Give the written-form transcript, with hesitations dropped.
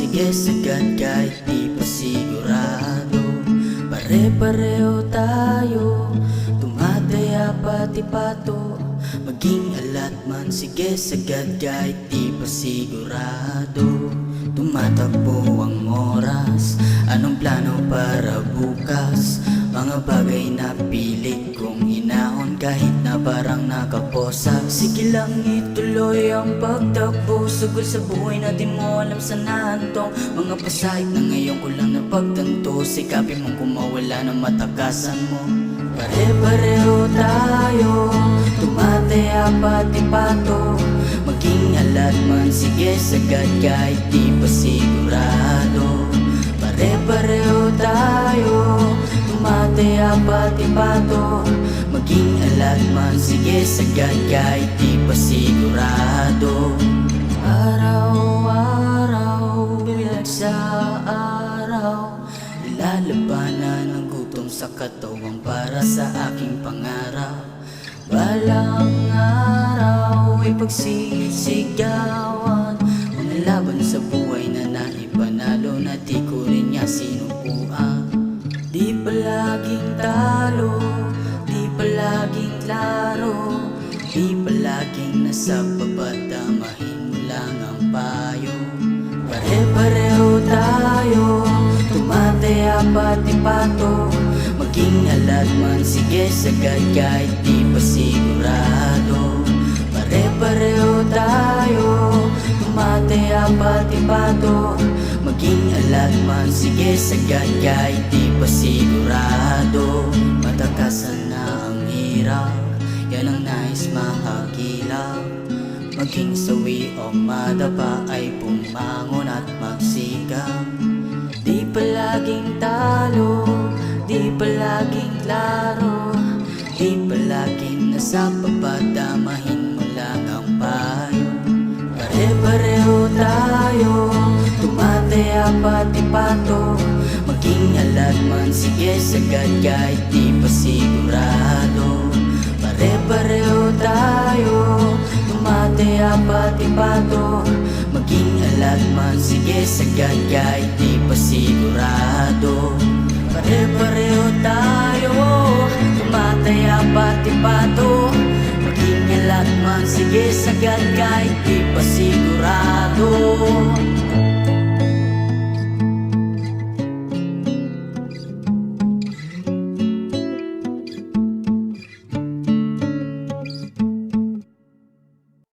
sige sagad kahit di pa sigurado. Pare-pareho tayo, tumataya pati pato. Maging alat man, sige sagad kahit di pa sigurado. Tumatakbo ang oras, anong plano para bukas? Mga bagay na pilit kong hinahon kahit na parang nakaposak. Sige lang ituloy ang pagtakbo, sugol sa buhay na di mo alam sa nahantong. Mga pasahit na ngayon ko lang napagtanto, sikapin mong kumawala ng matakasan mo. Pare-pareho tayo, tumataya pati pato. Maging alat man, sige sagad kahit di pa sigurado. Pare-pareho tayo, tumataya pati pato. Maging alat man, sige sagad kahit di pa sigurado. Araw-araw, bilag sa araw, nilalabanan ng gutom sa katawang para sa aking pangarap. Balang araw ay pagsisigawan, mga laban sa buhay na naipanalo na di ko rin niya sinubuan. Di palaging talo, di palaging klaro, di palaging nasa baba, damahin mo lang ang payo. Pare-pareho tayo, tumataya pati pato. Maging alat man, sige sagad kahit di pa sigurado. Pare-pareho tayo, tumataya pati pato. Maging alat man, sige sagad kahit di pa sigurado. Matakasan na ang hirap, yan ang nais mahagilap. Maging sawi o madapa ay pumangon at magsikap. Di palaging talo, di palaging klaro, di palaging nasa baba, damahin mo lang ang payo. Pare-pareho tayo, tumataya pati pato. Maging alat man, sige sagad kahit di pa sigurado. Pare-pareho tayo, tumataya pati pato. Maging alat man, sige sagad kahit di pa sigurado. Pare-pareho tayo, tumataya pati pato. Maging alat man, sige sagad kahit di pa sigurado.